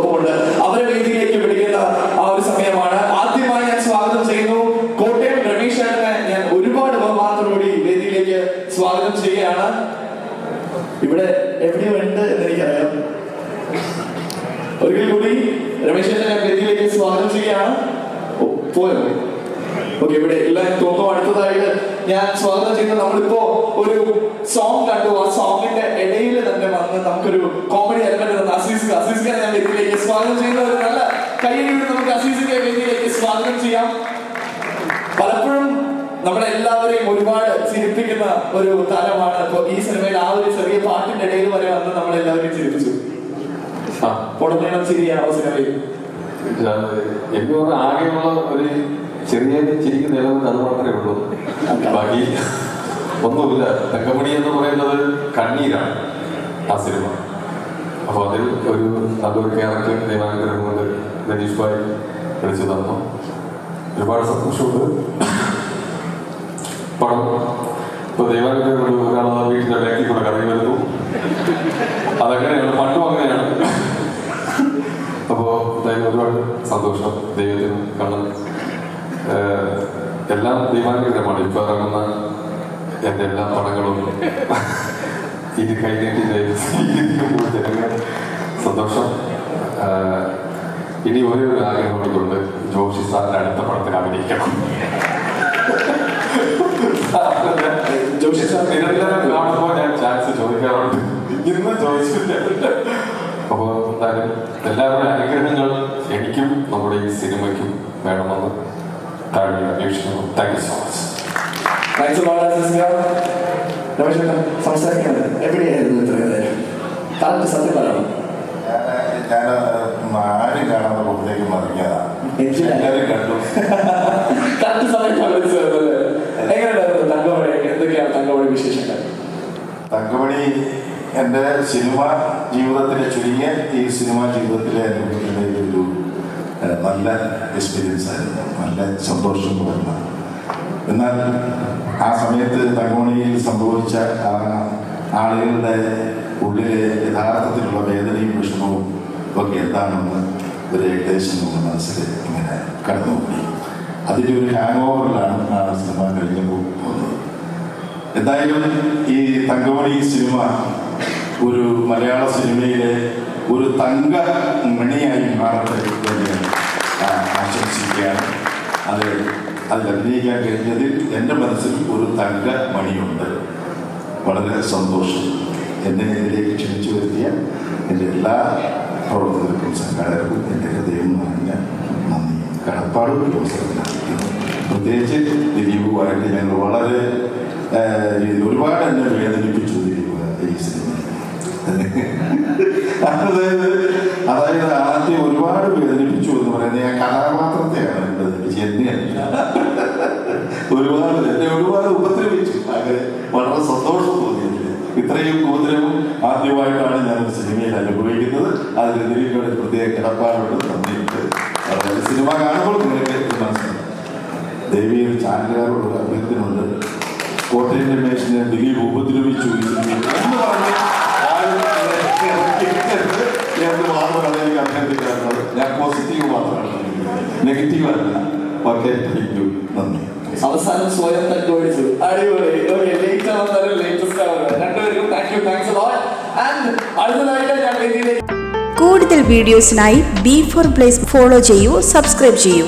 ഒപ്പമുണ്ട്. അവരെ വേദിയിലേക്ക് വിളിക്കുന്ന ആ ഒരു സമയമാണ്. ആദ്യമായി ഞാൻ സ്വാഗതം ചെയ്യുന്നു കോട്ടയം രമേശ് ചേട്ടനെ. ഞാൻ ഒരുപാട് ബഹുമാനത്തോടുകൂടി വേദിയിലേക്ക് സ്വാഗതം ചെയ്യുകയാണ്. ഇവിടെ എവിടെയോ ഉണ്ട് എന്ന് എനിക്കറിയാം. ഒരിക്കൽ കൂടി രമേശ് ചേട്ടനെ വേദിയിലേക്ക് സ്വാഗതം ചെയ്യുകയാണ്. പോയോ? ഓക്കെ, ഇവിടെ എല്ലാം തോന്നുന്നു. അടുത്തതായിട്ട് ഞാൻ സ്വാഗതം ചെയ്യുന്നത്, നമ്മളിപ്പോ ഒരു സോങ് കണ്ടു. ആ സോങ്ങിന്റെ ഇടയിൽ തന്നെ വന്ന് നമുക്കൊരു കോമഡി എലമെന്റ് തന്ന അസീസിനെ ഞാൻ വേദിയിലേക്ക് സ്വാഗതം ചെയ്യുന്ന ഒരു നല്ല കൈയ്യടി നമുക്ക് അസീസിനെ വേദിയിലേക്ക് സ്വാഗതം ചെയ്യാം. പലപ്പോഴും നമ്മളെ എല്ലാവരെയും ഒരുപാട് ചിരിപ്പിക്കുന്ന ഒരു താരമാണ്. ഇപ്പൊ ഈ സിനിമയിൽ ആ ഒരു ചെറിയ പാട്ടിന്റെ ഇടയിൽ വരെ വന്ന് നമ്മളെല്ലാവരെയും ചിരിപ്പിച്ചു. പൊടുന്നേണം ചിരിയാണ് ആ സിനിമയിൽ. എനിക്ക് പറഞ്ഞ ആകെയുള്ള ഒരു ചെറിയ ചിരിക്കുന്ന ഇലവൻ അത് മാത്രമേ ഉള്ളൂ. ബാക്കി ഒന്നുമില്ല. തങ്കമണി എന്ന് പറയുന്നത് കണ്ണീരാണ് ആ സിനിമ. അപ്പോൾ അതിൽ ഒരു നല്ലൊരു ക്യാരക്ടർ ദൈവാനുഗ്രഹം കൊണ്ട് രതീഷ് ഭായ് വിളിച്ചു തന്നു. ഒരുപാട് സന്തോഷമുണ്ട്. പണം ഇപ്പോൾ ദൈവാനുഗ്രഹം കൊണ്ട് ഒരാളെ വീട്ടിൻ്റെ ബാക്കിൽ കൂടെ കറങ്ങി വരുന്നു. അതങ്ങനെയാണ്, പണ്ടും അങ്ങനെയാണ്. അപ്പോൾ എന്തായാലും ഒരുപാട് സന്തോഷം. ദൈവത്തിന് കാണാൻ എല്ലാം ദൈവാനുഗ്രഹമാണ്. ഇപ്പോൾ ഇറങ്ങുന്ന എൻ്റെ എല്ലാ പടങ്ങളും ഇത് കൈനീട്ടി ജനങ്ങൾ സന്തോഷം. ഇനി ഒരു ആഗ്രഹം കൊണ്ട് ജോഷി സാറിന്റെ അടുത്ത പടത്തിൽ അഭിനയിക്കണം. ജോഷി സാർ നിരന്തരം കാണുമ്പോൾ ഞാൻ ചാൻസ് ചോദിക്കാറുണ്ട്. ഇന്ന് ചോദിച്ചില്ല. അപ്പോൾ എന്തായാലും എല്ലാവരുടെ അനുഗ്രഹങ്ങൾ എനിക്കും നമ്മുടെ ഈ സിനിമയ്ക്കും വേണമെന്ന് താഴ്മ അപേക്ഷിക്കുന്നു. Thank you so much. സംസാരിക്കുന്നത് എവിടെയായിരുന്നു ഇത്രയും നേരം? താങ്കൾ സത്യം പറയണം. ഞാൻ ആരും കാണാതെ പുറത്തേക്ക് മറിഞ്ഞതാണ്. എല്ലാവരും കണ്ടു. കറക്റ്റ് സമയത്ത് എങ്ങനെയുണ്ടായിരുന്നു തങ്കമണി? എന്തൊക്കെയാണ് തങ്കമണി വിശേഷങ്ങൾ? തങ്കമണി എൻ്റെ സിനിമ ജീവിതത്തിലെ ചുരുങ്ങിയ ഈ സിനിമാ ജീവിതത്തിലെ അനുഭവത്തിലെ ഒരു നല്ല എക്സ്പീരിയൻസ് ആയിരുന്നു. നല്ല സന്തോഷം പകർന്ന. എന്നാൽ ആ സമയത്ത് തങ്കമണിയിൽ സംഭവിച്ച ആളുകളുടെ ഉള്ളിലെ യഥാർത്ഥത്തിലുള്ള വേദനയും വിഷമവും ഒക്കെ എന്താണെന്ന് ഒരു ഏകദേശം നമ്മുടെ മനസ്സിൽ ഇങ്ങനെ കടന്നുകൂടി. അതിൻ്റെ ഒരു ഹാങ് ഓവറിലാണ് ആ സിനിമ കഴിഞ്ഞപ്പോൾ പോകുന്നത്. എന്തായാലും ഈ തങ്കമണി സിനിമ ഒരു മലയാള സിനിമയിലെ ഒരു തങ്ക മണിയായി മാറട്ടെ എന്ന് ആശംസിക്കുകയാണ്. അതിൽ അഭിനയിക്കാൻ കഴിഞ്ഞതിൽ എൻ്റെ മനസ്സിൽ ഒരു തങ്ക മണിയുണ്ട്. വളരെ സന്തോഷം. എന്നെ ഇതിലേക്ക് ക്ഷണിച്ചു വരുത്തിയ എൻ്റെ എല്ലാ പ്രവർത്തകർക്കും സംഘാടകർക്കും എൻ്റെ ഹൃദയം നിറഞ്ഞ നന്ദി കടപ്പാടും ഒരു അവസരത്തിലറിയിക്കുന്നു. പ്രത്യേകിച്ച് ദിലീപുമായിട്ട് ഞങ്ങൾ വളരെ ഒരുപാട് എന്നെ വേദനിപ്പിച്ചു ഈ സിനിമ. അതായത് ആദ്യം ഒരുപാട് വേദനിപ്പിച്ചു എന്ന് പറയുന്നത് ഞാൻ കഥാപാത്രത്തെയാണ് വേദനിപ്പിച്ചു, എന്നെയല്ല. എന്നെ ഒരുപാട് ഉപദ്രവിച്ചു. അങ്ങനെ വളരെ സന്തോഷം തോന്നിയിട്ടുണ്ട്. ഇത്രയും ഉപദ്രവം ആദ്യമായിട്ടാണ് ഞാനൊരു സിനിമയിൽ അനുഭവിക്കുന്നത്. അതിൽ ദിലീപിനോട് പ്രത്യേക കിടപ്പാടുണ്ട്, നന്ദിയുണ്ട്. സിനിമ കാണുമ്പോൾ നിങ്ങൾക്ക് മനസ്സിലാവും. ദേവിയിൽ ചാനലുകാരോട് അഭ്യർത്ഥനയുണ്ട്. കോട്ടയം രമേശിനെ ദിലീപ് ഉപദ്രവിച്ചു എന്ന് പറഞ്ഞ് മാത്രമാണ് എനിക്ക് അഭ്യർത്ഥിക്കാറുള്ളത്. ഞാൻ പോസിറ്റീവ് മാത്രമാണ്, നെഗറ്റീവ് അല്ല. ഓക്കെ, താങ്ക് യു, നന്ദി. അവസാനം സ്വയം തട്ടുപിടിച്ചു. അടിപൊളി. ലേറ്റ് ആവുന്നവരും ലേറ്റസ്റ്റ് ആവുന്നവരും രണ്ടുപേർക്കും thank you, thanks a lot. And അടുത്തതായിട്ട് ഞാൻ വേദിയിലേക്ക് കൂടുതൽ വീഡിയോസിനായി B4 Place ഫോളോ ചെയ്യൂ, സബ്സ്ക്രൈബ് ചെയ്യൂ.